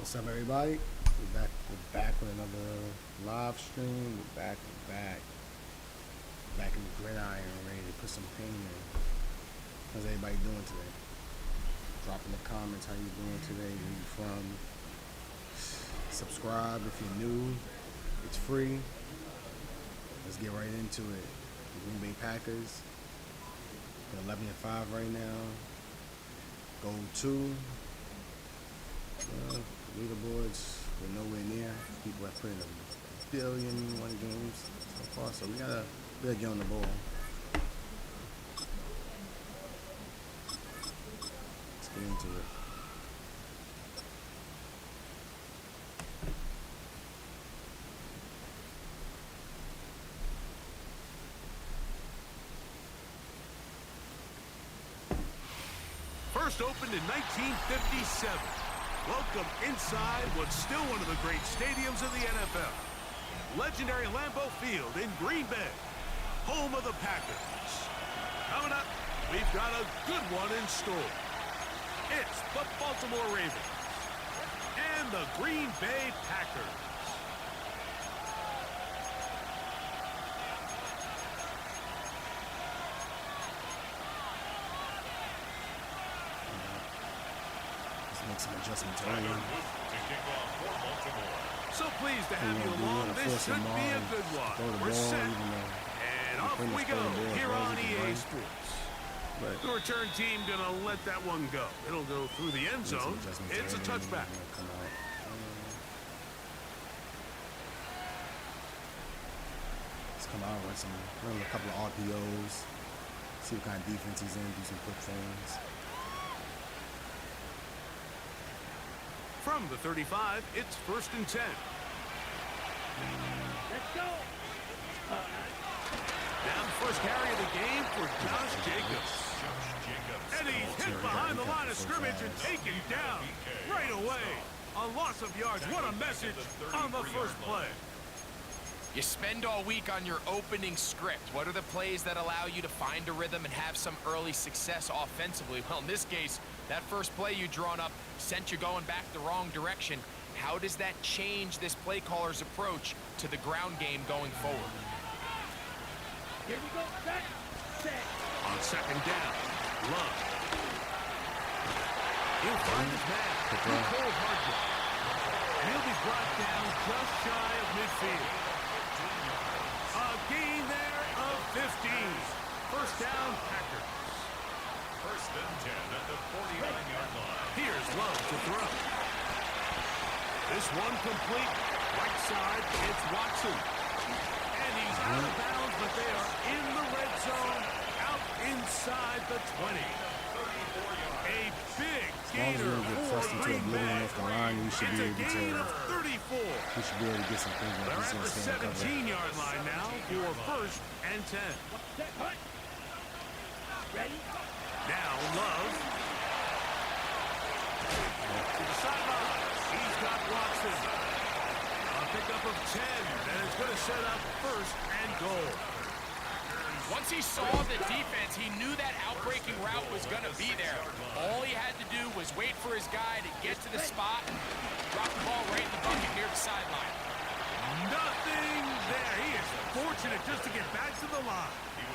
What's up, everybody? We're back with another live stream. We're back in the gridiron, ready to put some pain in. How's everybody doing today? Drop in the comments how you doing today, where you from. Subscribe if you're new. It's free. Let's get right into it. The Green Bay Packers. They're 11-5 right now. Goal 2. Leaderboards, we're nowhere near. People have put in a billion games so far, so we gotta get on the ball. Let's get into it. First opened in 1957. Welcome inside what's still one of the great stadiums of the NFL. Legendary Lambeau Field in Green Bay, home of the Packers. Coming up, we've got a good one in store. It's the Baltimore Ravens and the Green Bay Packers. Make some adjustments early. So pleased to have you along. This should be a good one. We're set. And off we go here on EA Sports. The return team gonna let that one go. It'll go through the end zone. It's a touchback. Let's come out with run a couple of RPOs. See what kind of defense he's in. Do some quick things. From the 35, it's 1st and 10. Let's go. Now the first carry of the game for Josh Jacobs. And he's hit behind the line of scrimmage and taken down right away. A loss of yards. What a message on the first play. You spend all week on your opening script. What are the plays that allow you to find a rhythm and have some early success offensively? Well, in this case, that first play you drawn up sent you going back the wrong direction. How does that change this play caller's approach to the ground game going forward? Here we go. Set. On second down, Love. He'll find his man. Cold hardwood. He'll be brought down just shy of midfield. A gain there of 15. First down, Packers. 1st and 10 at the 49-yard line. Here's Love to throw. This one complete. Right side, it's Watson. And he's out of bounds, but they are in the red zone, out inside the 20. A big gainer for Green Bay. Off the line, we should be able It's a gain of 34. We should be able to get some things. They're at the 17-yard line now for 1st and 10. Set. Hut. Ready. Now Love. To the sideline. He's got Watson. A pickup of 10. And it's going to set up 1st and goal. Once he saw the defense, he knew that outbreaking route was going to be there. All he had to do was wait for his guy to get to the spot and drop the ball right in the bucket near the sideline. Nothing there. He is fortunate just to get back to the line.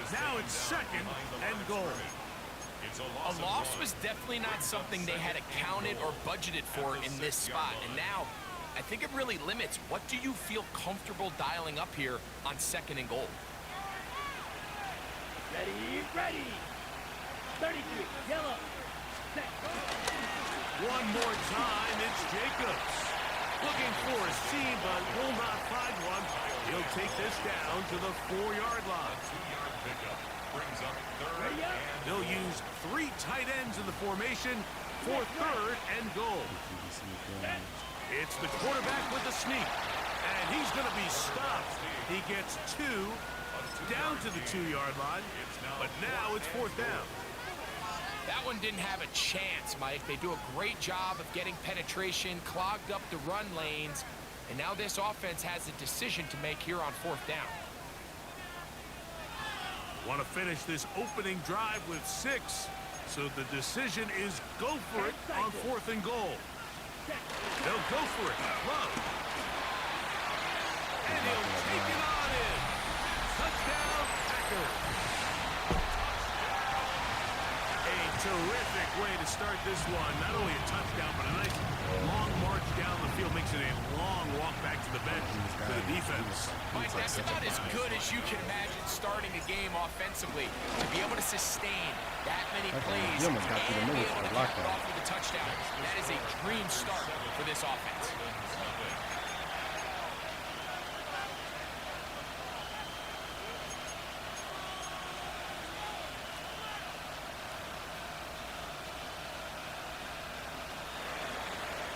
Now it's 2nd and goal. A loss was definitely not something they had accounted or budgeted for in this spot. And now, I think it really limits what do you feel comfortable dialing up here on 2nd and goal. Ready. 33. Yellow. Set. One more time, it's Jacobs. Looking for a seam, but will not find one. He'll take this down to the 4-yard line. 2-yard pickup brings up 3rd and They'll use 3 tight ends in the formation for 3rd and goal. It's the quarterback with the sneak, and he's going to be stopped. He gets 2 down to the 2-yard line, but now it's 4th down. That one didn't have a chance, Mike. They do a great job of getting penetration, clogged up the run lanes, and now this offense has a decision to make here on 4th down. Want to finish this opening drive with 6, so the decision is go for it on 4th and goal. They'll go for it. Love. And he'll take it on in. Touchdown, Packers. A terrific way to start this one. Not only a touchdown, but a nice long march down the field. Makes it a long walk back to the bench for the defense. Mike, that's about as good as you can imagine starting a game offensively. To be able to sustain that many plays you almost got through the and be middle able for to the cap it lockdown. off with a touchdown, that is a dream start for this offense.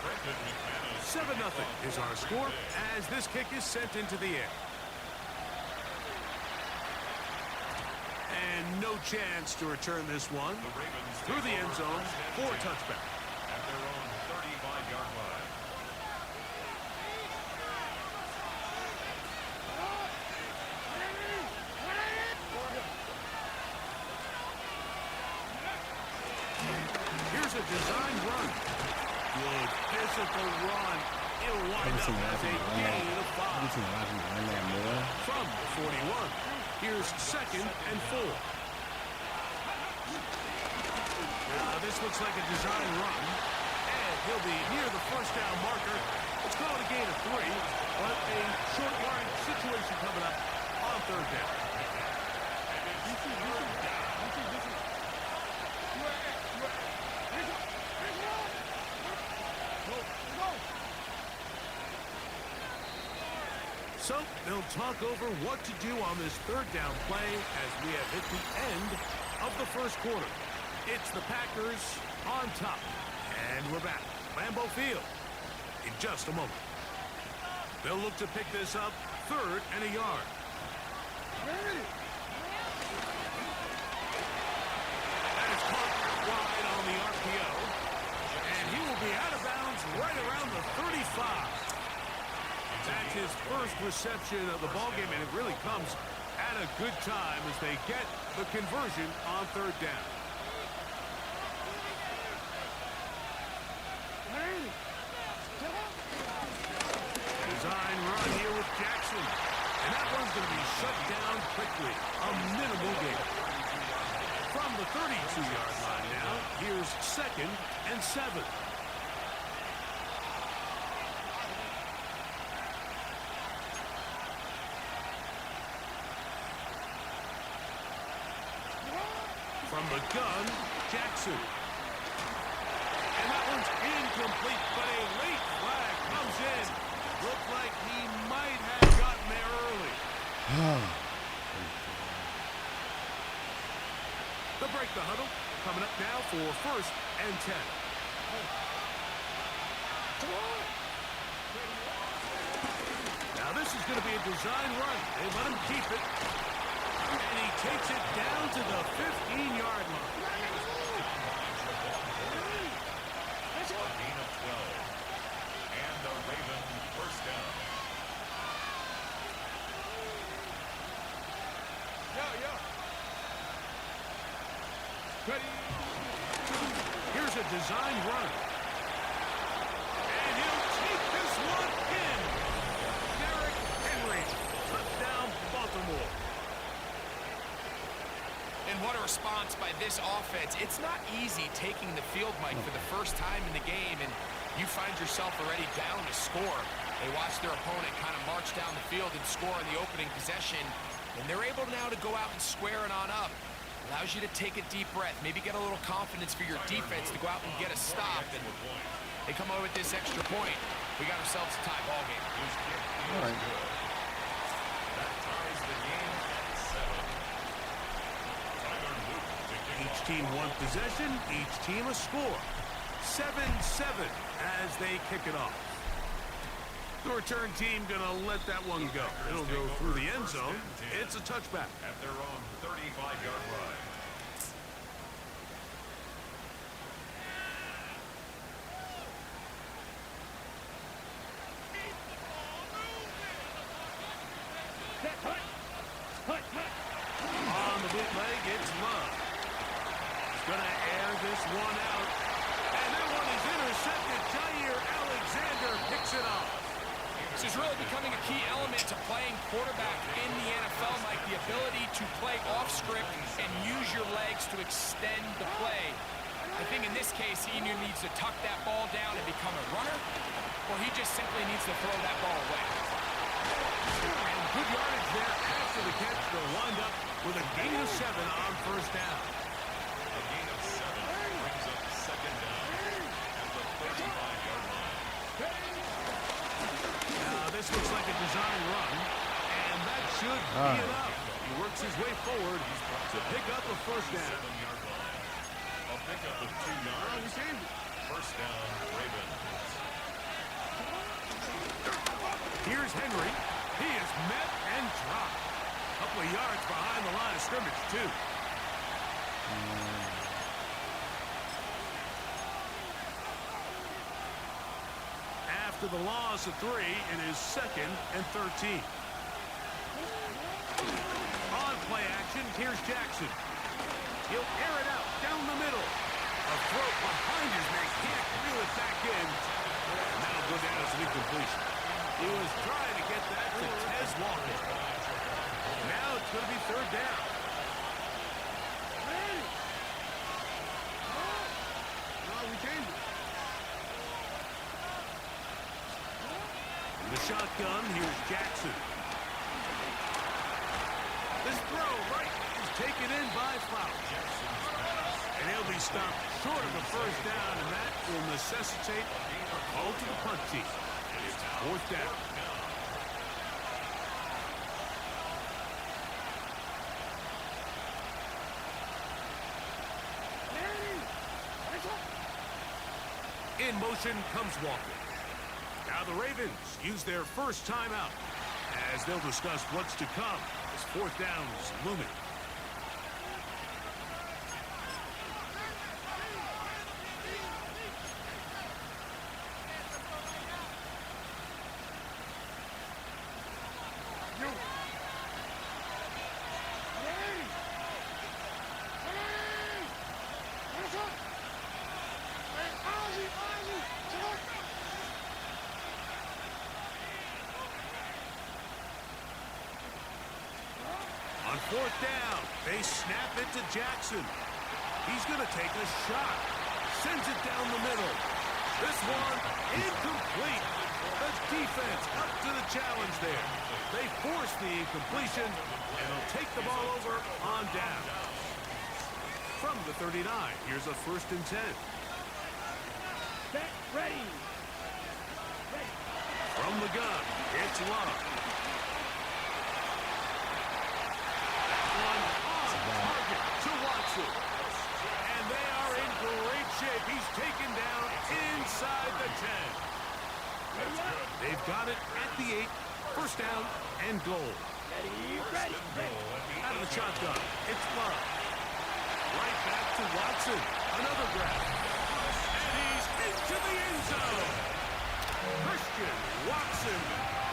Brendan McManus. 7-0 is our score as this kick is sent into the air. And no chance to return this one The Ravens through the take end over zone first and for a 10 touchback. at their own 35-yard line. Here's a design run. Good physical run. It'll wind up as a gain of 5. From the 41. Here's 2nd and 4. Now this looks like a design run. And he'll be near the first down marker. Let's call it a gain of 3. But a short yardage situation coming up on 3rd down. So they'll talk over what to do on this 3rd down play as we have hit the end of the first quarter. It's the Packers on top. And we're back. Lambeau Field in just a moment. They'll look to pick this up 3rd and a yard. That is caught wide on the RPO. And he will be out of bounds right around the 35. That's his first reception of the ballgame, and it really comes at a good time as they get the conversion on 3rd down. Design run here with Jackson. And that one's going to be shut down quickly. A minimal gain. From the 32-yard line now, here's 2nd and 7. From the gun, Jackson. And that one's incomplete, but a late flag comes in. Looked like he might have gotten there early. They'll break the huddle. Coming up now for 1st and 10. Now this is going to be a design run. They let him keep it. And he takes it down to the 15-yard line. A gain of 12. And the Ravens first down. Here's a design run. And he'll take this one in. Derrick Henry. Touchdown, Baltimore. And what a response by this offense. It's not easy taking the field, Mike, for the first time in the game, and you find yourself already down to score. They watch their opponent kind of march down the field and score on the opening possession, and they're able now to go out and square it on up. Allows you to take a deep breath, maybe get a little confidence for your defense to go out and get a stop, and they come away with this extra point. We got ourselves a tie ball game. All right. That ties the game at 7. Tyler Luke to kick Each off. team one possession, each team a score. 7-7 as they kick it off. The return team gonna let that one go. It'll go through the end zone. It's a touchback. At their own 35-yard line. On the bootleg, it's Love. He's gonna air this one out. And that one is intercepted. Jair Alexander quarterback in the NFL, Mike, the ability to play off script and use your legs to extend the play. I think in this case, he either needs to tuck that ball down and become a runner, or he just simply needs to throw that ball away. And good yardage there after the catch. They'll wind up with a gain of 7 on first down. A gain of 7 brings up second down at the 35-yard line. Now, this looks like a design run, and that should be enough. He works his way forward to pick up a first down. 7-yard line. A pickup of 2 yards. First down, Ravens. Here's Henry. He is met and dropped. A couple of yards behind the line of scrimmage, too. After the loss of 3, it is 2nd and 13. On play action, here's Jackson. He'll air it out down the middle. A throw behind his man, can't reel it back in. And that'll go down as an incompletion. He was trying to get that to Tez Walker. Now it's going to be 3rd down. In the shotgun, here's Jackson. This throw right is taken in by Flowers. And he'll be stopped short of the first down, and that will necessitate a call to the punt team. It's 4th down. In motion comes Walker. Now the Ravens use their first timeout as they'll discuss what's to come as 4th down is looming. On 4th down, they snap it to Jackson. He's going to take a shot. Sends it down the middle. This one incomplete. The defense up to the challenge there. They force the incompletion, and they'll take the ball over on down. From the 39, here's a 1st and 10. Set, ready. Ready. From the gun, it's Love. One on target to Watson. And they are in great shape. He's taken down inside the 10. They've got it at the 8. First down and goal. Ready, ready, ready. Out of the shotgun, it's Love. Right back to Watson. Another grab. And he's into the end zone. Christian Watson.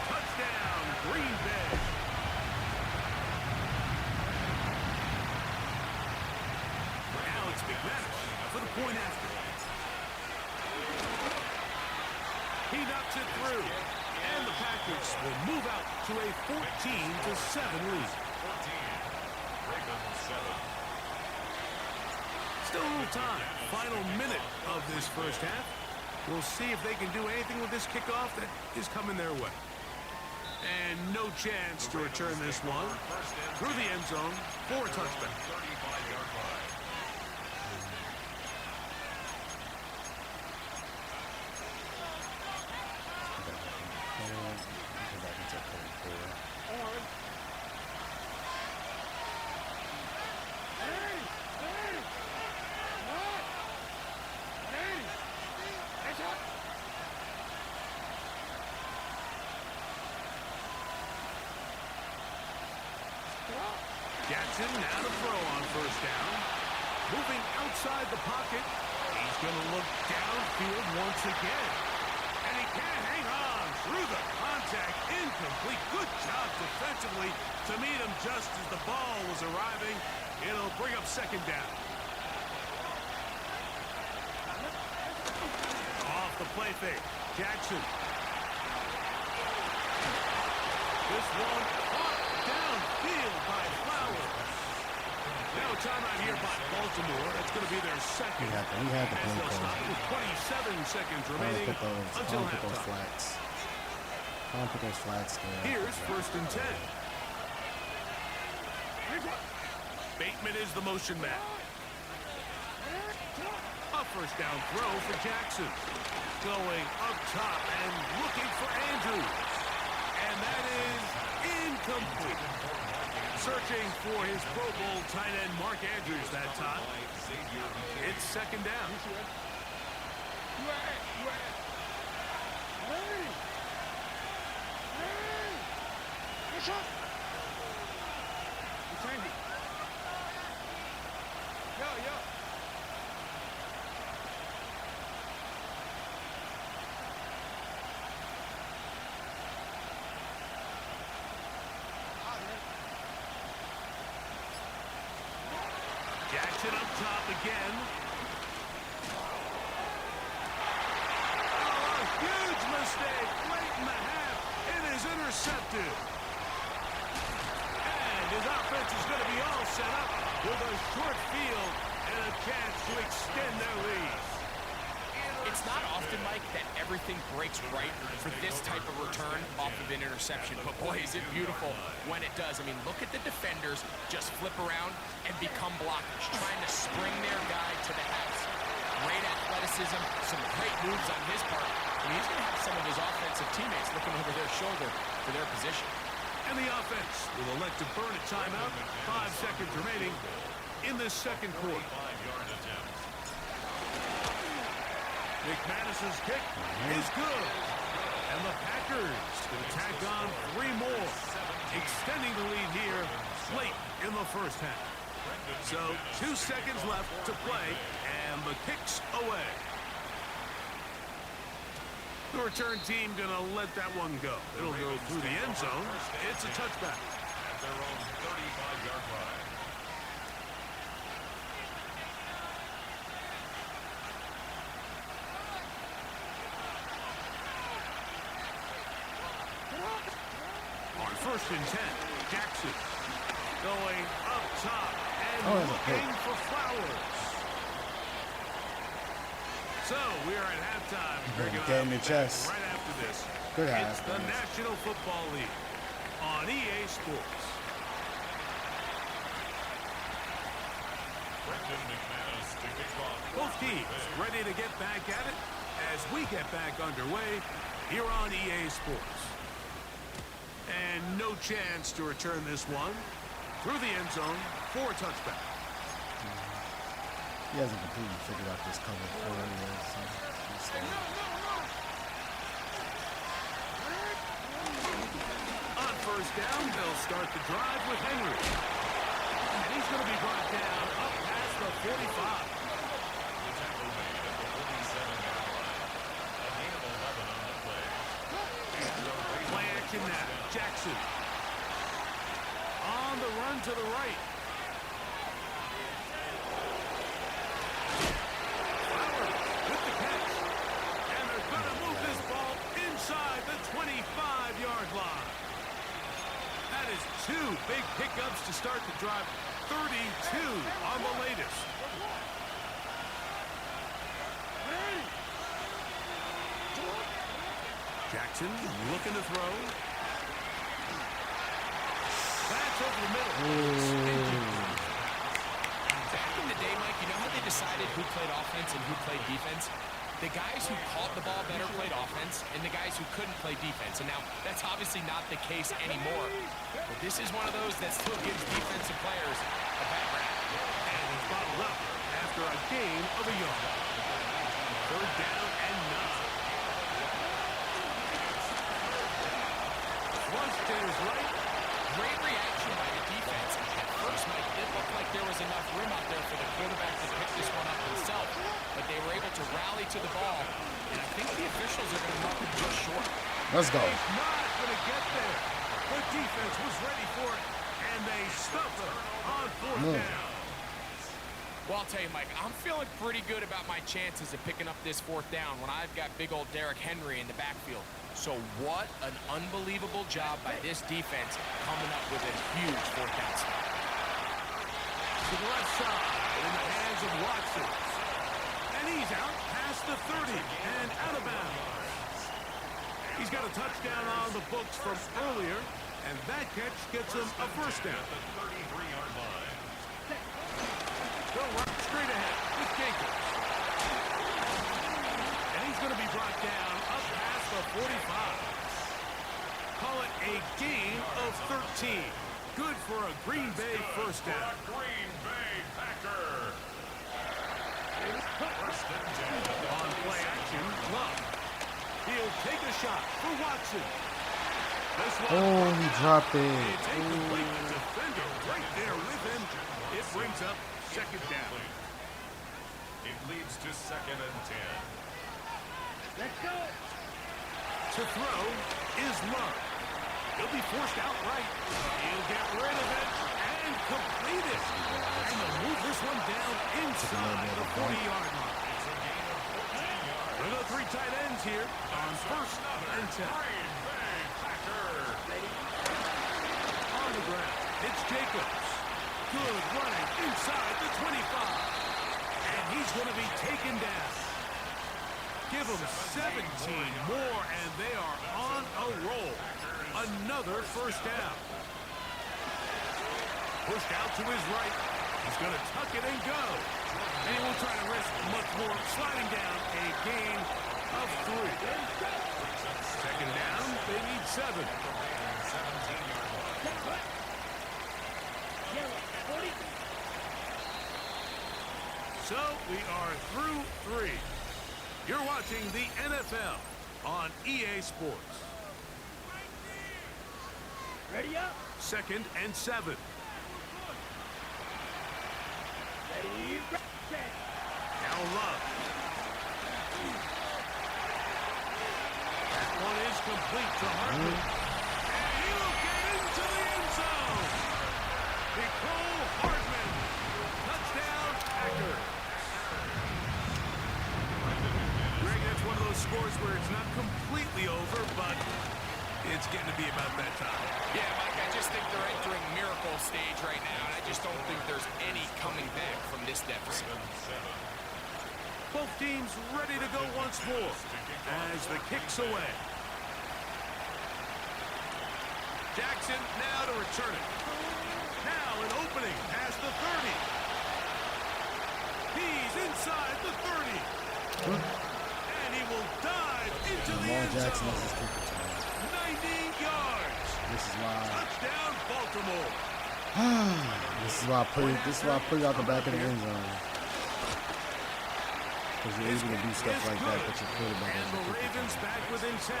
Touchdown, Green Bay. Now it's McManus for the point after. He knocks it through. And the Packers will move out to a 14-7 lead. 14. Ravens 7. Still a little time. Final minute of this first half. We'll see if they can do anything with this kickoff that is coming their way. And no chance to return this one through the end zone for a touchback. 35-yard line. Jackson now to throw on first down. Moving outside the pocket. He's going to look downfield once again. And he can't hang on through the contact. Incomplete. Good job defensively to meet him just as the ball was arriving. It'll bring up second down. Off the play fake. Jackson. This one caught downfield by Flowers. Now timeout here by Baltimore. That's going to be their second. We had the As play they'll call. stop with 27 seconds I remaining want to until put those halftime. flats. I want to put those flats there. Here's 1st and 10. Bateman is the motion man. A first down throw for Jackson. Going up top and looking for Andrews. And that is incomplete. Searching for his Pro Bowl tight end Mark Andrews that time. It's 2nd down. Jackson up top again. Oh, a huge mistake late in the half. It is intercepted. And his offense is going to be all set up with a short field and a chance to extend their lead. It's not often, Mike, that everything breaks right for this type of return off of an interception. But boy, is it beautiful when it does. I mean, look at the defenders just flip around and become blockers, trying to spring their guy to the house. Great athleticism, some great moves on his part. And he's going to have some of his offensive teammates looking over their shoulder for their position. And the offense will elect to burn a timeout. 5 seconds remaining in this second quarter. McManus's kick is good. And the Packers will tack on 3 more, extending the lead here late in the first half. So 2 seconds left to play, and the kick's away. The return team gonna let that one go. It'll go through the end zone. It's a touchback. At their own 35-yard line. On 1st and 10, Jackson going up top and looking for Flowers. So we are at halftime. Get in the chest. Right after this, Good it's half, the guys. National Football League on EA Sports. Brendan McManus to kick off. Both teams ready to get back at it as we get back underway here on EA Sports. And no chance to return this one through the end zone for a touchback. He hasn't completely figured out this cover 4 yet. So he's still- On 1st down, they'll start the drive with Henry. And he's going to be brought down up past the 45. The tackle made at the 47-yard line. A gain of 11 on the play. Play action now. Jackson. On the run to the right. Flowers with the catch. And they're going to move this ball inside the 25-yard line. That is 2 big pickups to start the drive. 32 on the latest. Jackson looking to throw. That's over the middle. Back in the day, Mike, you know how they decided who played offense and who played defense? The guys who caught the ball better played offense, and the guys who couldn't play defense. And now, that's obviously not the case anymore. But this is one of those that still gives defensive players a bad rap. And it's bottled up after a gain of a yard. 3rd down and 9. Flushed to his right. Great reaction by the defense. At first, Mike, it looked like there was enough room out there for the quarterback to pick this one up himself. But they were able to rally to the ball. And I think the officials are going to mark him just short. Let's go. He's not going to get there. The defense was ready for it, and they stuff it on 4th down. Well, I'll tell you, Mike, I'm feeling pretty good about my chances of picking up this fourth down when I've got big old Derrick Henry in the backfield. So what an unbelievable job by this defense coming up with a huge fourth down stop. To the left side, in the hands of Watson. And he's out past the 30 and out of bounds. He's got a touchdown on the books from earlier, and that catch gets him a first down. The 33-yard line. Go right straight ahead with Jacobs. And he's going to be brought down up past the 45. Call it a gain of 13. Good for a Green Bay first down. Green Bay Packer. First and 10. On play action, Love. He'll take a shot for Watson. This one, Oh, he dropped it. it's incomplete. The defender right there with him. It brings up second down. It leads to second and 10. Let's go. To throw is Love. He'll be forced outright. He'll get rid of it and complete it. And they'll move this one down inside the 40-yard line. We've got three tight ends here on first and 10. Green Bay Packer. On the ground, it's Jacobs. Good running inside the 25. And he's going to be taken down. Give them 17 more, and they are on a roll. Another first down. Pushed out to his right. He's going to tuck it and go. And he won't try to risk much more. Sliding down a gain of 3. Second down, they need 7. Yellow, 40. So we are through 3. You're watching the NFL on EA Sports. Ready up. Second and 7. Ready, set. Now Love. That one is complete to Hartman. And he'll get into the end zone. Nicole Hartman. Touchdown, Packers. Greg, that's one of those scores where it's not completely over, but it's getting to be about that time. Yeah, Mike, I just think they're entering miracle stage right now, and I just don't think there's any coming back from this deficit. Both teams ready to go once more as the kick's away. Jackson now to return it. Now an opening past the 30. He's inside the 30. And he will dive into the Lamar end Jackson is zone. his kicker tonight. 90 yards. This is why. Touchdown, Baltimore. This is why I put it out the back of the end zone. Because you're able to do stuff like that, but your quarterback And is the the kicker. Ravens back within 10.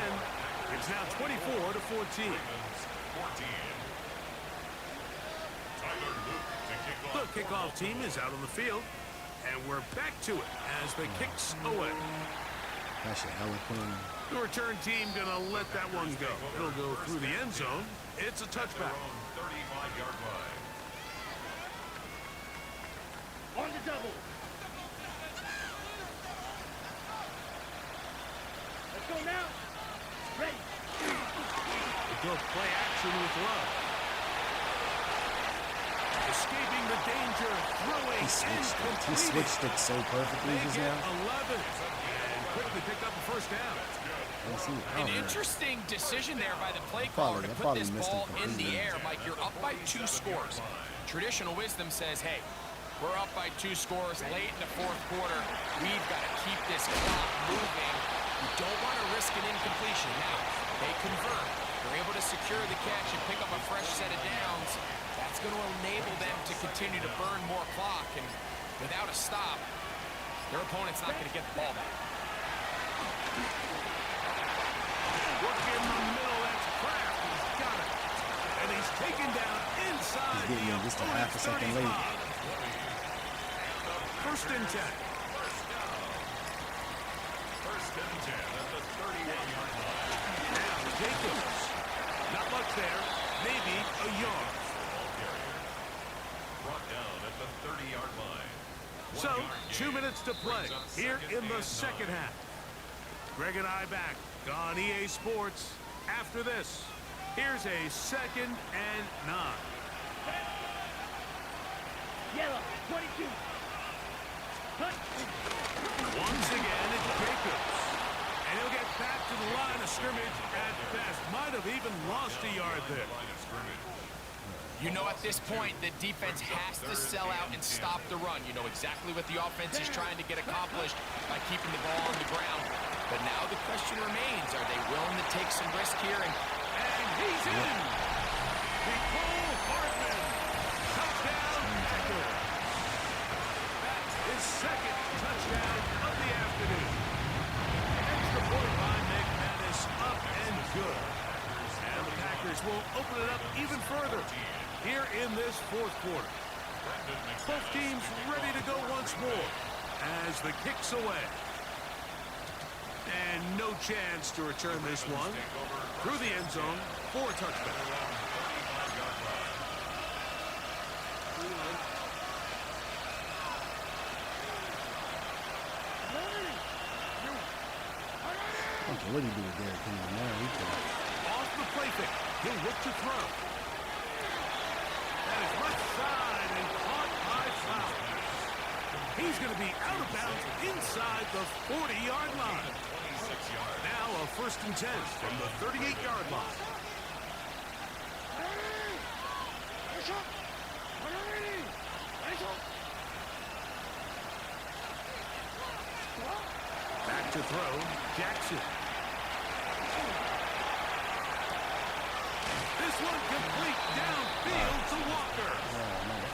It's now 24-14. 14. Tyler Luke to kick The off. kickoff team is out on the field, and we're back to it as the kick's away. That shit hella clean. The return team gonna let that one go. It'll go through the end zone. It's a touchback. Their own 35-yard line. On the double. Let's go now. Ready. They go play action with Love. Escaping the danger, throwing and He completing. switched it so perfectly They just get now. 11 and quickly picked up a first down. An interesting decision there by the play caller to put probably this missed him ball in the completely. air. Mike, you're up by 2 scores. Traditional wisdom says, hey, we're up by 2 scores late in the fourth quarter. We've got to keep this clock moving. You don't want to risk an incompletion. Now, they convert. They're able to secure the catch and pick up a fresh set of downs. That's going to enable them to continue to burn more clock. And without a stop, their opponent's not going to get the ball back. Work in the middle, that's Kraft. He's got it. And he's taken down inside He's getting the in just a opponent's half a second late. 35. First and 10. First and 10 at the 31-yard line. Now Jacobs. Not much there. Maybe a yard. Ball carrier. Brought down at the 30-yard line. So, 2 minutes to play here in the second half. Greg and I back on EA Sports after this. Here's a 2nd and 9. Yellow, 22. Cut. Once again, it's Jacobs. And he'll get back to the line of scrimmage at best. Might have even lost a yard there. You know, at this point, the defense has to sell out and stop the run. You know exactly what the offense is trying to get accomplished by keeping the ball on the ground. But now the question remains, are they willing to take some risk here? And he's in! Nicole Hardman. Touchdown, Packers. That's his 2nd touchdown of the afternoon. Extra point by McManus, up and good. And the Packers will open it up even further here in this 4th quarter. Both teams ready to go once more as the kick's away. And no chance to return this one through the end zone for a touchdown. Okay, what do you do with Derrick Henry now? He can... Off the play fake. He'll look to throw. That is left side and caught by Flowers. He's going to be out of bounds inside the 40-yard line. Now a 1st and 10 from the 38-yard line. Back to throw, Jackson. This one complete downfield to Walker.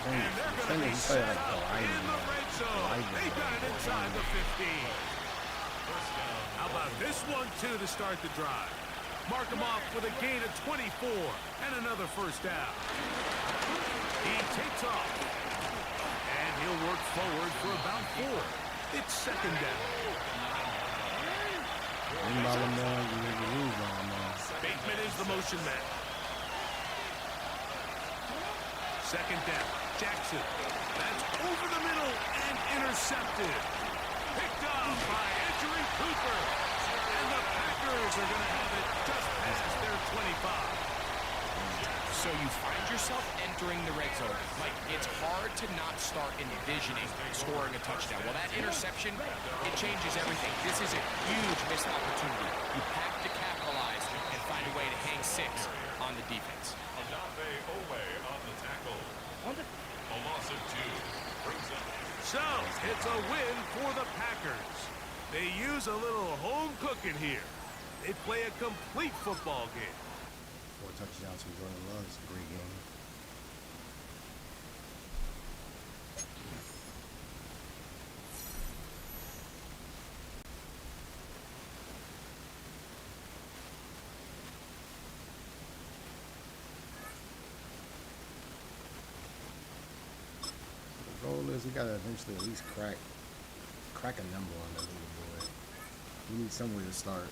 And they're going to be set up in the red zone. They got it inside the 15. How about this one, too, to start the drive? Mark him off with a gain of 24 and another 1st down. He takes off. And he'll work forward for about 4. It's 2nd down. Bateman is the motion man. 2nd down. Jackson. That's over the middle and intercepted. Picked up by Edgerrin Cooper. And the Packers are going to have it just past their 25. so you find yourself entering the red zone. Mike, it's hard to not start envisioning scoring a touchdown. Well, that interception, it changes everything. This is a huge missed opportunity. You have to capitalize and find a way to hang 6 on the defense. Odafe Owe on the tackle. A loss of 2. Brings up. So, it's a win for the Packers. They use a little home cooking here. They play a complete football game. 4 touchdowns from Jordan Love. It's a great game. The goal is we gotta eventually at least crack a number on that leaderboard. We need somewhere to start.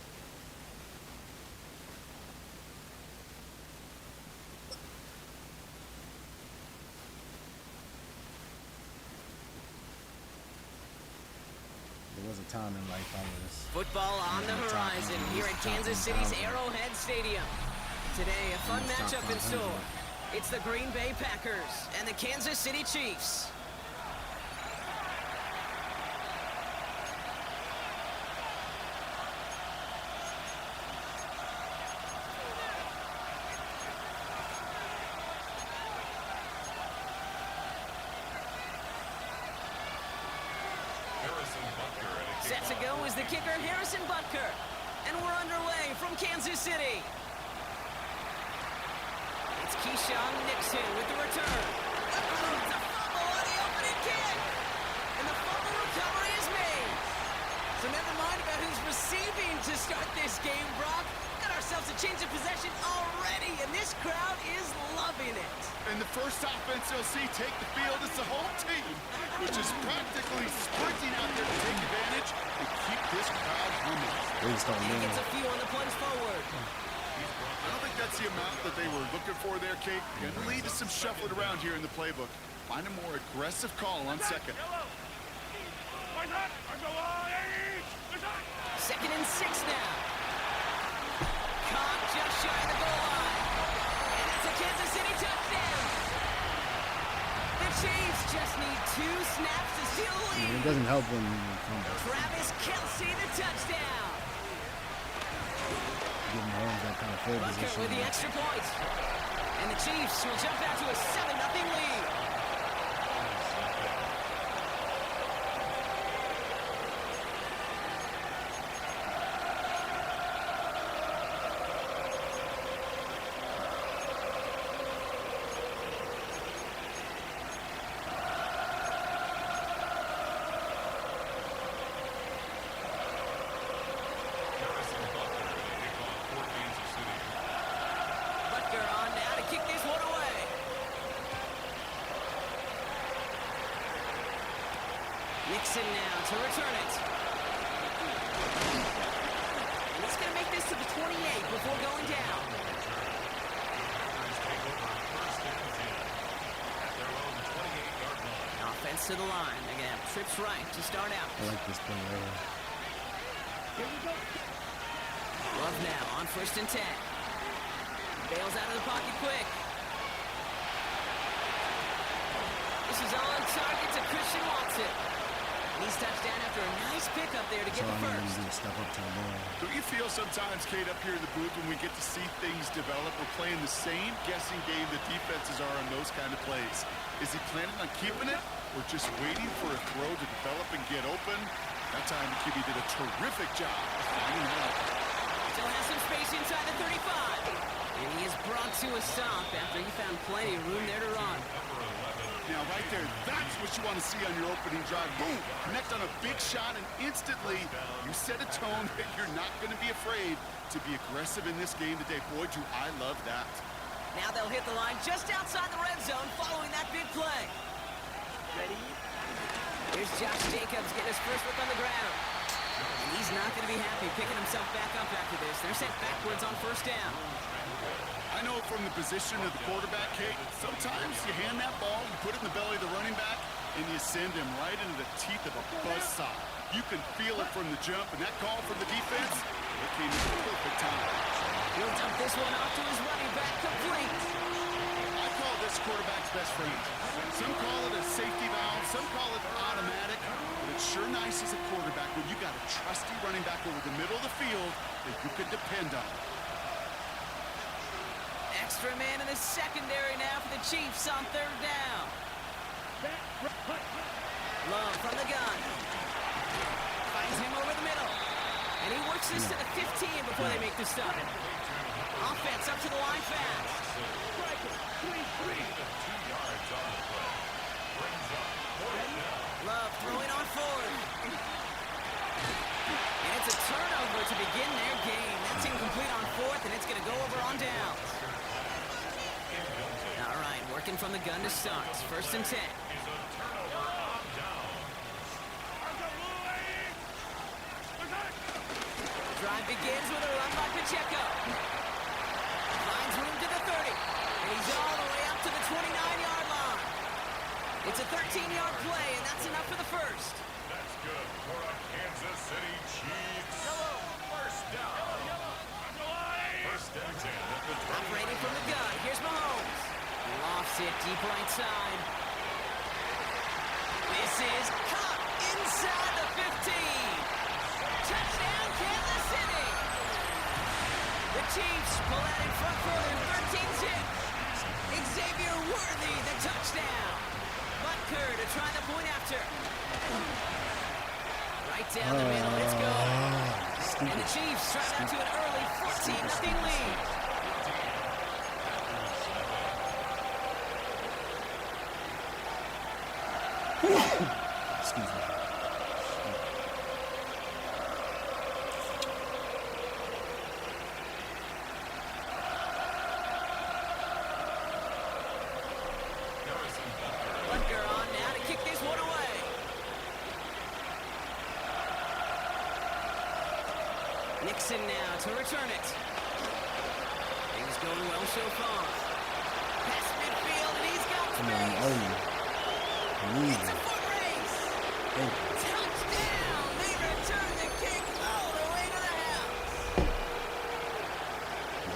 There was a time in life I was Football on the horizon here at Kansas City's Arrowhead Stadium. Today, a fun matchup in store. It's the Green Bay Packers and the Kansas City Chiefs. Set to go is the kicker, Harrison Butker. And we're underway from Kansas City. It's Keyshawn Nixon with the return. It's a fumble on the opening kick. And the fumble recovery is made. So never mind about who's receiving to start this game, Brock. Got ourselves a change of possession already, and this crowd is loving it. And the first offense you'll see take the field is the whole team, which is practically sprinting out there to take advantage and keep this crowd humming. He gets a few on the plunge forward. I don't think that's the amount that they were looking for there, Kate. Gonna lead to some shuffling around here in the playbook. Find a more aggressive call on second. Second and 6 now. Caught just shy of the goal line. And it's a Kansas City touchdown. The Chiefs just need 2 snaps to steal the Yeah, lead. it doesn't help when you fumble. Travis Kelce, the touchdown. Give Mahomes that kind of field Butker position. with the extra point. And the Chiefs will jump out to a 7-0 lead. Butker on now to kick this one away. Nixon now to return it. And he's going to make this to the 28 before going down. Offense to the line. They're going to have trips right to start out. I like this play right here. Love now on 1st and 10. Bails out of the pocket quick. This is on target to Christian Watson. And he's touched down after a nice pickup there to So get the all you need first. to do is step up to the ball. Don't you feel sometimes, Kate, up here in the booth when we get to see things develop? We're playing the same guessing game the defenses are on those kind of plays. Is he planning on keeping it or just waiting for a throw to develop and get open? That time the QB did a terrific job of finding help. Still has some space inside the 35. And he is brought to a stop after he found plenty of room there to run. Now, right there, that's what you want to see on your opening drive. Boom! Connect on a big shot, and instantly you set a tone that you're not going to be afraid to be aggressive in this game today. Boy, do I love that. Now they'll hit the line just outside the red zone following that big play. Ready? Here's Josh Jacobs getting his first look on the ground. And he's not going to be happy picking himself back up after this. They're sent backwards on 1st down. I know from the position of the quarterback, Kate, sometimes you hand that ball, you put it in the belly of the running back, and you send him right into the teeth of a buzzsaw. You can feel it from the jump, and that call from the defense, it came at the perfect time. He'll dump this one off to his running back, complete. I call this quarterback's best friend. Some call it a safety valve, some call it automatic, but it's sure nice as a quarterback when you got a trusty running back over the middle of the field that you can depend on. Extra man in the secondary now for the Chiefs on 3rd down. Love from the gun. Finds him over the middle. And he works this to the 15 before they make the stop. Offense up to the line fast. Love throwing on 4th. And it's a turnover to begin their game. That's incomplete on 4th, and it's going to go over on downs. All right, working from the gun to start. 1st and 10. Drive begins with a run by Pacheco. Finds room to the 30. And he's all the way up to the 29-yard line. It's a 13-yard play, and that's enough for the first. That's good for a Kansas City Chiefs. First down. First and 10 at the 20. Operating from the gun. Here's Mahomes. Lofts it deep right side. This is caught inside the 15. Touchdown, Kansas City. The Chiefs pull out in front for their 13-6. Xavier Worthy, the touchdown. Butker to try the point after. Right down the middle, let's go. And the Chiefs drive out to an early 14-0 lead. Excuse me. Butker on now to kick this one away. Nixon now to return it. Things going well so far. Past midfield, and he's got Come on, space. It's It's a foot race. Thank you. Touchdown,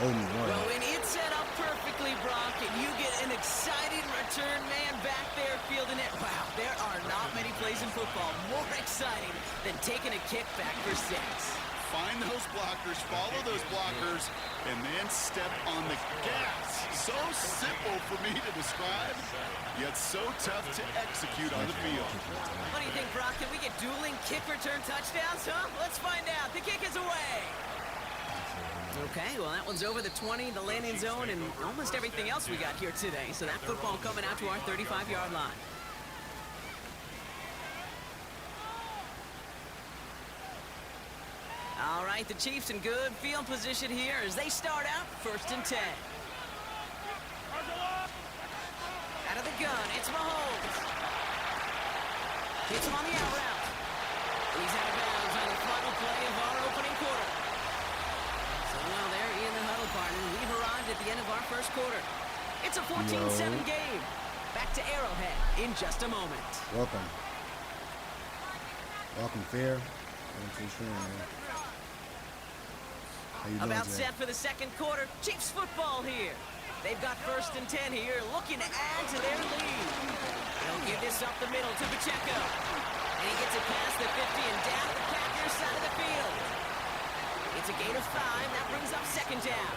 owe me one. Well, when it's set up perfectly, Brock, and you get an exciting return man back there fielding it, wow, there are not many plays in football more exciting than taking a kick back for 6. Find those blockers, follow those blockers, and then step on the gas. So simple for me to describe, yet so tough to execute on the field. What do you think, Brock? Can we get dueling kick return touchdowns, huh? Let's find out. The kick is away. Okay, well, that one's over the 20, the landing zone, and almost everything else we got here today. So that football coming out to our 35-yard line. All right, the Chiefs in good field position here as they start out 1st and 10. Out of the gun, it's Mahomes. Hits him on the out route. He's out of bounds on the final play of our opening quarter. So now they're in the huddle, partner. We've arrived at the end of our first quarter. It's a 14-7 game. Back to Arrowhead in just a moment. Welcome. Welcome, Fair. Welcome to the stream, man. How you doing, About Jay? set for the second quarter. Chiefs football here. They've got 1st and 10 here, looking to add to their lead. They'll give this up the middle to Pacheco. And he gets it past the 50 and down the Packers side of the field. It's a gain of 5. That brings up 2nd down.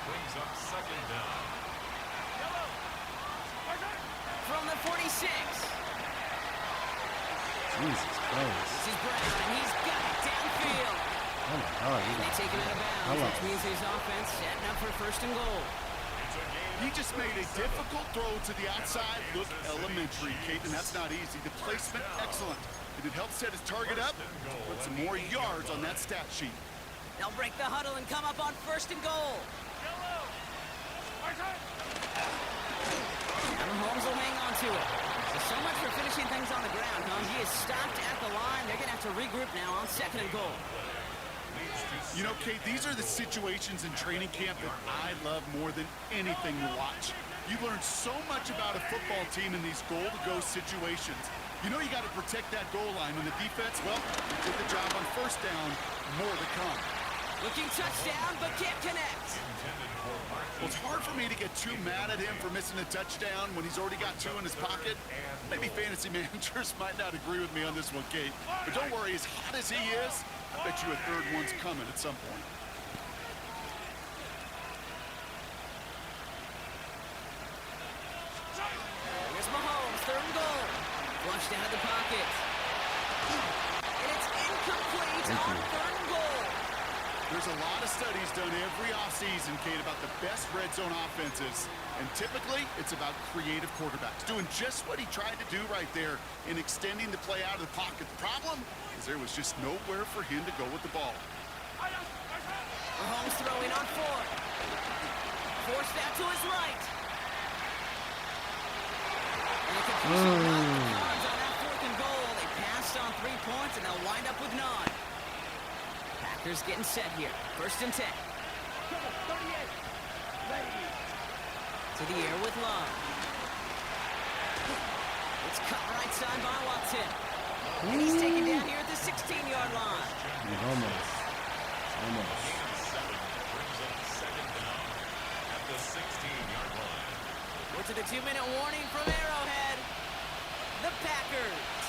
Brings up 2nd down. From the 46. Jesus Christ. This is Brown, and he's got it downfield. Oh my God. And they take him out of bounds, which means his offense setting up for 1st and goal. He just made a difficult throw to the outside look elementary, Kate, and that's not easy. The placement, excellent. Did it help set his target up? Put some more yards on that stat sheet. They'll break the huddle and come up on 1st and goal. Now Mahomes will hang on to it. So much for finishing things on the ground, huh? He is stopped at the line. They're going to have to regroup now on 2nd and goal. You know, Kate, these are the situations in training camp that I love more than anything to watch. You learn so much about a football team in these goal-to-go situations. You know you got to protect that goal line. And the defense, well, they did the job on 1st down. More to come. Looking touchdown, but can't connect. Well, it's hard for me to get too mad at him for missing a touchdown when he's already got 2 in his pocket. Maybe fantasy managers might not agree with me on this one, Kate. But don't worry, as hot as he is, I bet you a 3rd one's coming at some point. Here's Mahomes, 3rd and goal. Flushed out of the pocket. And it's incomplete on 3rd and goal. There's a lot of studies done every offseason, Kate, about the best red zone offenses. And typically, it's about creative quarterbacks doing just what he tried to do right there in extending the play out of the pocket. The problem is there was just nowhere for him to go with the ball. Mahomes throwing on 4th. Forced out to his right. And a completion block the Cards on that 4th and goal. They passed on 3 points, and they'll wind up with 9. Packers getting set here. 1st and 10. 38. Ready. To the air with Love. It's cut right side by Watson. And he's taken down here at the 16-yard line. Almost. Almost. Brings up 2nd down at the 16-yard line. We're to the 2-minute warning from Arrowhead. The Packers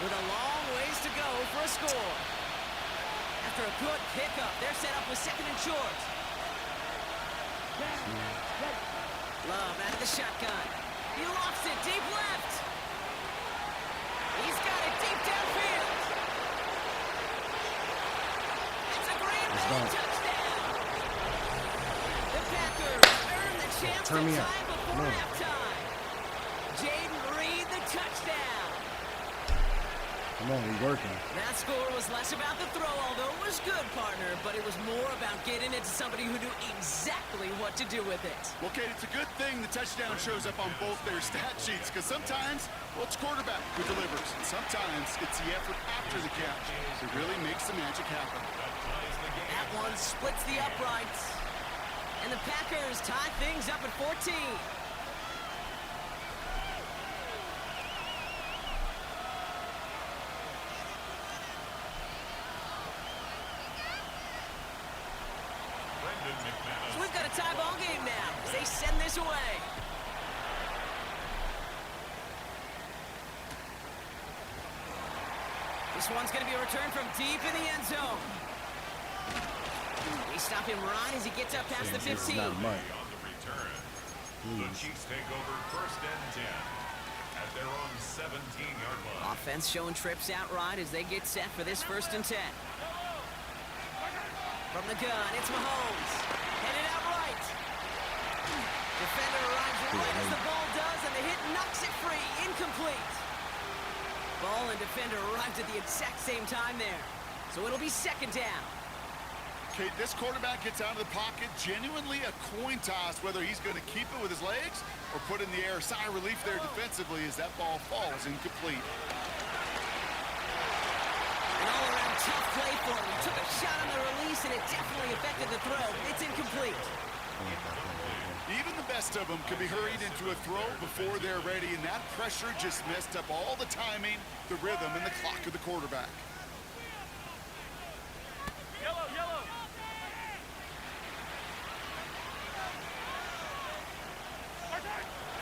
with a long ways to go for a score. After a good pickup, they're set up with 2nd and short. Love out of the shotgun. He lofts it deep left. He's got it deep downfield. It's a Green Bay touchdown. The Packers earn the chance to tie before halftime. Jaden Reed, the touchdown. Come on, we working. That score was less about the throw, although it was good, partner, but it was more about getting it to somebody who knew exactly what to do with it. Well, Kate, it's a good thing the touchdown shows up on both their stat sheets, because sometimes, well, it's quarterback who delivers, and sometimes it's the effort after the catch that really makes the magic happen. That one splits the uprights, and the Packers tie things up at 14. Brendan McMahon. tie ball game now as they send this away. This one's going to be a return from deep in the end zone. They stop him right as he gets up past the 15. This is not much. On the return, the Chiefs take over 1st and 10 at their own 17-yard line. Offense showing trips out right as they get set for this 1st and 10. From the gun, it's Mahomes. Headed out right. Defender arrives right as the ball does, and the hit knocks it free. Incomplete. Ball and defender arrived at the exact same time there. So it'll be 2nd down. Okay, this quarterback gets out of the pocket. Genuinely a coin toss whether he's going to keep it with his legs or put in the air. Sigh of relief there defensively as that ball falls incomplete. An all-around tough play for him. He took a shot on the release, and it definitely affected the throw. It's incomplete. Even the best of them can be hurried into a throw before they're ready, and that pressure just messed up all the timing, the rhythm, and the clock of the quarterback. Yellow, yellow.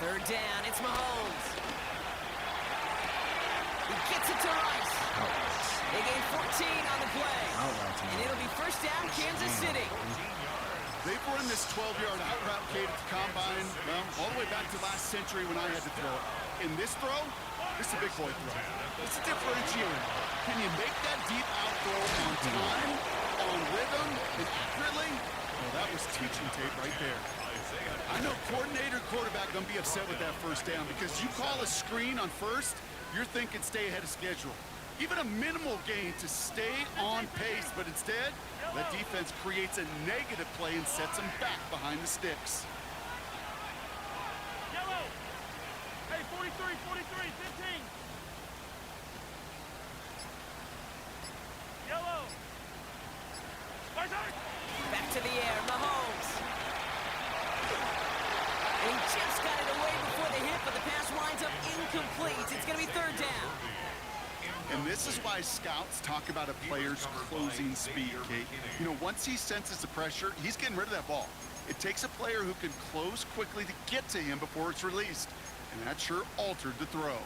Third down, it's Mahomes. He gets it to Rice. They gain 14 on the play. And it'll be 1st down, Kansas City. They've run this 12-yard out route, Kate, at the combine, well, all the way back to last century when I had to throw it. In this throw, this is a big boy throw. It's a differentiator. Can you make that deep out throw on time, on rhythm, and accurately? Well, that was teaching tape right there. I know coordinator quarterback going to be upset with that 1st down because you call a screen on 1st, you're thinking stay ahead of schedule. Even a minimal gain to stay on pace, but instead, that defense creates a negative play and sets them back behind the sticks. Yellow. Hey, 43, 43, 15. Yellow. Back to the air, Mahomes. And he just got it away before the hit, but the pass winds up incomplete. It's going to be 3rd down. And this is why scouts talk about a player's closing speed, Kate. You know, once he senses the pressure, he's getting rid of that ball. It takes a player who can close quickly to get to him before it's released. And that sure altered the throw.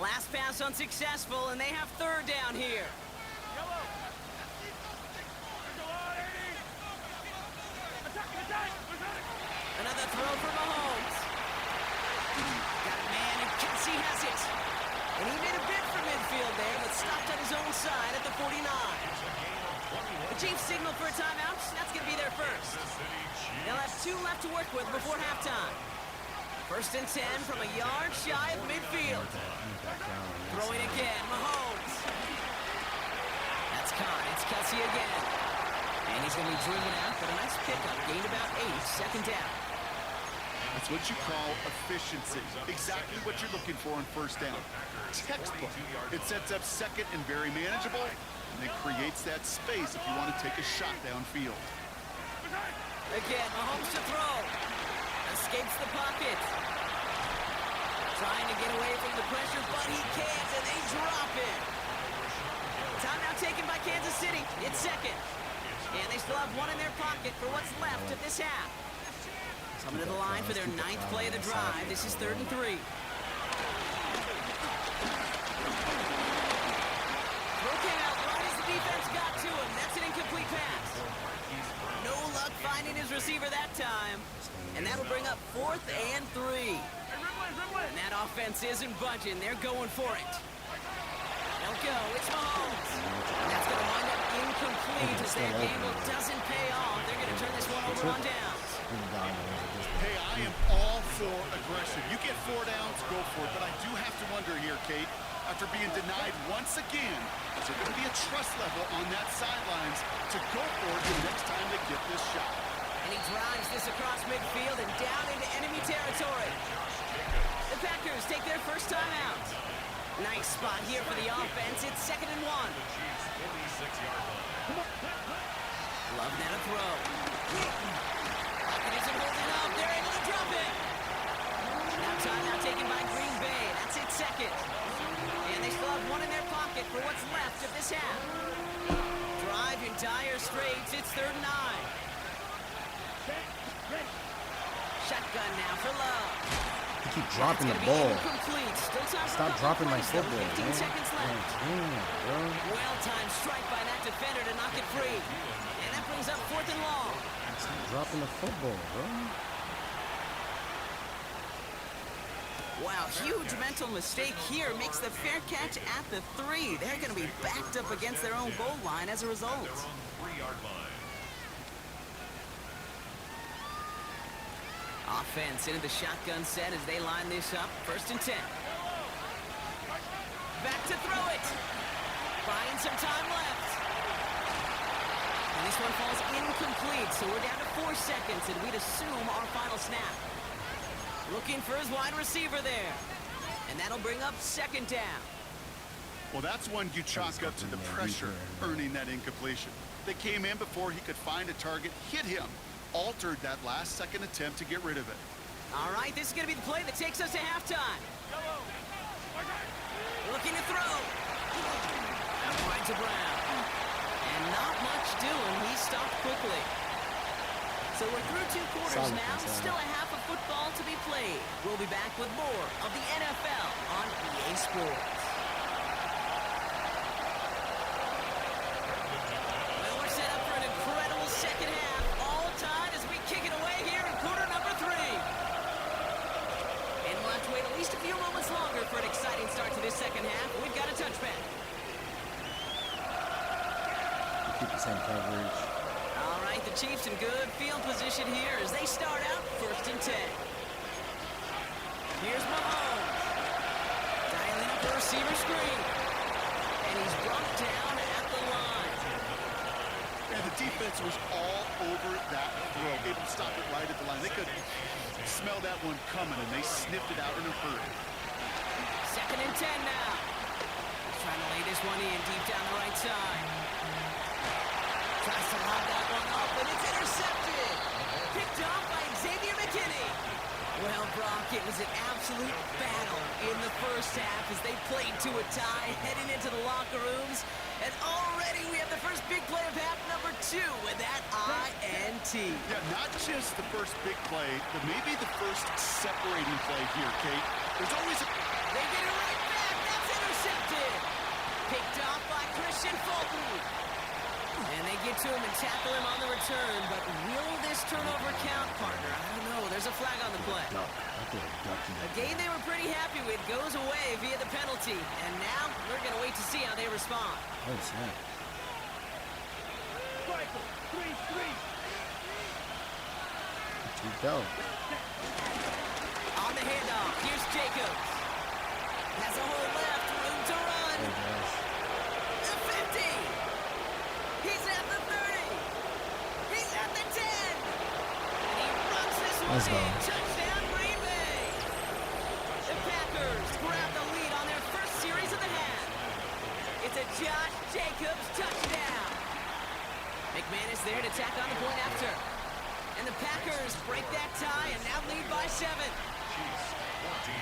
Last pass unsuccessful, and they have 3rd down here. Yellow. Attack. Another throw for Mahomes. Got a man, and Kelsey has it. And he made a bid for midfield there, but stopped on his own side at the 49. The Chiefs signal for a timeout. That's going to be their 1st. They'll have 2 left to work with before halftime. 1st and 10 from a yard shy of midfield. Throwing again, Mahomes. That's caught. It's Kelsey again. And he's going to be driven out, but a nice pickup. Gained about 8, 2nd down. That's what you call efficiency. Exactly what you're looking for on 1st down. Textbook. It sets up 2nd and very manageable, and it creates that space if you want to take a shot downfield. Again, Mahomes to throw. Escapes the pocket. Trying to get away from the pressure, but he can't, and they drop it. Timeout taken by Kansas City. It's 2nd. And they still have 1 in their pocket for what's left of this half. Coming to the line for their 9th play of the drive. This is 3rd and 3. Throw came out right as the defense got to him. That's an incomplete pass. No luck finding his receiver that time. And that'll bring up 4th and 3. And that offense isn't budging. They're going for it. They'll go. It's Mahomes. And that's going to wind up incomplete as that gamble doesn't pay off. They're going to turn this one over on downs. Hey, I am all for aggression. You get 4 downs, go for it. But I do have to wonder here, Kate, after being denied once again, is there going to be a trust level on that sidelines to go for it the next time they get this shot? And he drives this across midfield and down into enemy territory. The Packers take their 1st time out. Nice spot here for the offense. It's 2nd and 1. Love now to throw. Pocket isn't holding up. They're able to drop it. Now timeout taken by Green Bay. That's it, 2nd. And they still have 1 in their pocket for what's left of this half. Drive in dire straits. It's 3rd and 9. Shotgun now for Love. You keep dropping the It's ball. gonna be incomplete. Still time for a Stop couple dropping my plays, though. football, 15 man. seconds left. Damn, bro. Well-timed strike by that defender to knock it free. And that brings up 4th and long. Stop dropping the football, bro. Wow, huge mental mistake here. Makes the fair catch at the 3. They're going to be backed up against their own goal line as a result. 3-yard line. Offense into the shotgun set as they line this up. 1st and 10. Back to throw it. Buying some time left. And this one falls incomplete, so we're down to 4 seconds, and we'd assume our final snap. Looking for his wide receiver there. And that'll bring up 2nd down. Well, that's one you chalk up to the pressure earning that incompletion. They came in before he could find a target, hit him, altered that last-second attempt to get rid of it. All right, this is going to be the play that takes us to halftime. Looking to throw. Out wide to Brown. And not much doing. He stopped quickly. So we're through 2 quarters now. Still a half of football to be played. We'll be back with more of the NFL on EA Sports. Well, we're set up for an incredible second half. All tied as we kick it away here in quarter number 3. And we'll have to wait at least a few moments longer for an exciting start to this second half. We've got a touchback. Keep the same coverage. All right, the Chiefs in good field position here as they start out 1st and 10. Here's Mahomes. Dialing up the receiver screen. And he's brought down at the line. And the defense was all over that throw. Able to stop it right at the line. They could smell that one coming, and they sniffed it out in a hurry. 2nd and 10 now. He's trying to lay this one in deep down the right side. Tries to lob that one up, and it's intercepted. Picked off by Xavier McKinney. Well, Brock, it was an absolute battle in the first half as they played to a tie, heading into the locker rooms. And already we have the first big play of half number 2 with that INT. Yeah, not just the first big play, but maybe the first separating play here, Kate. There's always a... They get it right back. That's intercepted. Picked off by Christian Fulton. And they get to him and tackle him on the return, but will this turnover count, partner? I don't know. There's a flag on the play. A game they were pretty happy with goes away via the penalty, and now we're going to wait to see how they respond. Oh, snap. Michael, 3-3. Here we go. On the handoff, here's Jacobs. Has a hole left, room to run. There it goes. The 50. He's at the 30. He's at the 10. And he runs this one Let's go. in. Touchdown, Green Bay. The Packers grab the lead on their first series of the half. It's a Josh Jacobs touchdown. McManus there to tack on the point after. And the Packers break that tie and now lead by 7. Chiefs 14.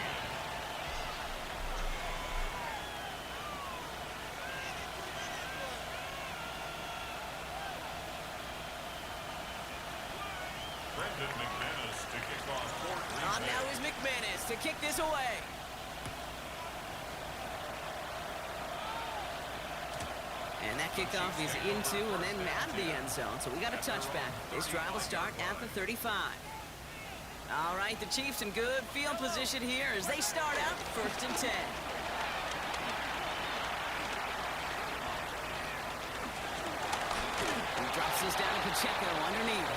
Brendan McManus to kick off for Green On Bay. now is McManus to kick this away. And that kickoff is into and then out of the end zone. So we got a touchback. This drive will start at the 35. All right, the Chiefs in good field position here as they start out 1st and 10. He drops this down to Pacheco underneath.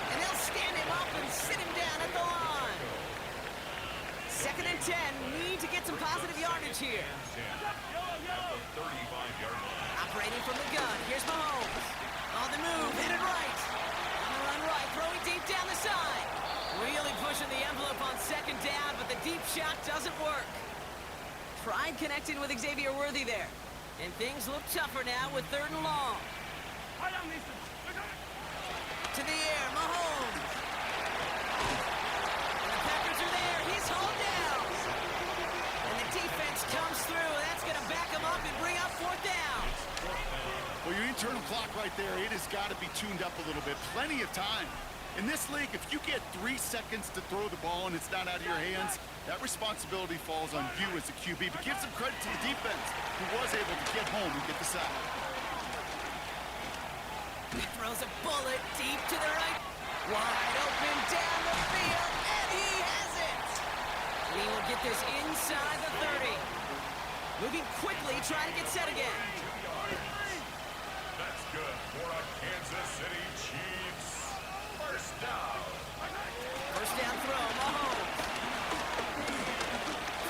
And they'll stand him up and sit him down at the line. 2nd and 10. Need to get some positive yardage here. At the 35-yard line. Operating from the gun. Here's Mahomes. On the move. Headed right. On the run right. Throwing deep down the side. Really pushing the envelope on 2nd down, but the deep shot doesn't work. Tried connecting with Xavier Worthy there. And things look tougher now with 3rd and long. Right on, Mason. To the air, Mahomes. And the Packers are there. He's hauled down. And the defense comes through. That's going to back him up and bring up 4th down. Well, your internal clock right there, it has got to be tuned up a little bit. Plenty of time. In this league, if you get 3 seconds to throw the ball and it's not out of your hands, that responsibility falls on you as a QB. But give some credit to the defense who was able to get home and get the sack. He throws a bullet deep to the right. Wide open down the field, and he has it. He will get this inside the 30. Moving quickly, trying to get set again. That's good for a Kansas City Chiefs. First down. First down throw, Mahomes.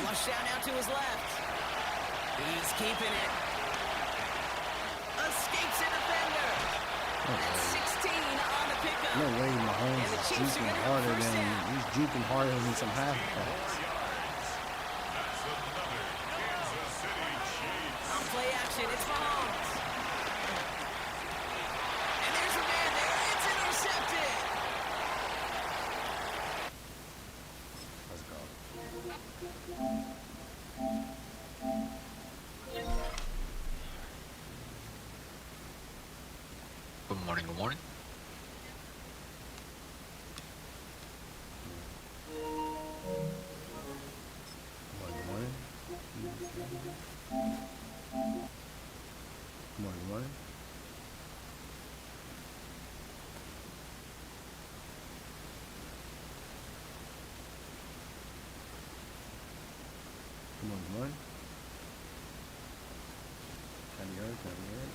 Flush down out to his left. He's keeping it. Escapes a defender. That's 16 on the pickup. No way Mahomes And the is Chiefs are juking gonna go harder first than down. he's juking harder than some halfbacks. That's another Kansas City Chiefs. On play action, it's Mahomes. And there's a man there. It's intercepted. Let's go. Good morning, good morning. Good morning. Good morning. Good morning. Can you hear it? Come on, can you hear it?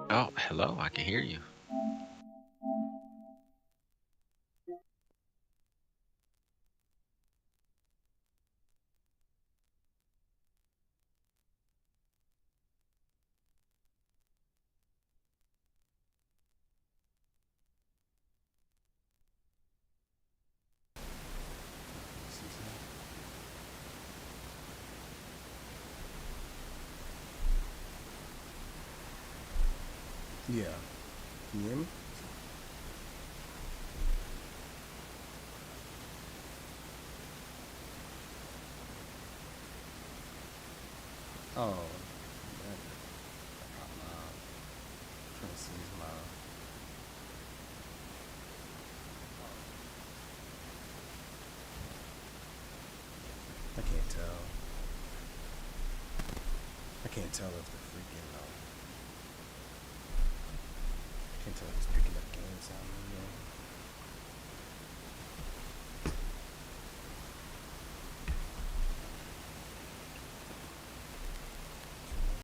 Oh, hello, I can hear you. Yeah. Can you hear me? Oh. Trying to see his mouth. I can't tell. I can't tell if the freaking can't tell if it's picking up game sound.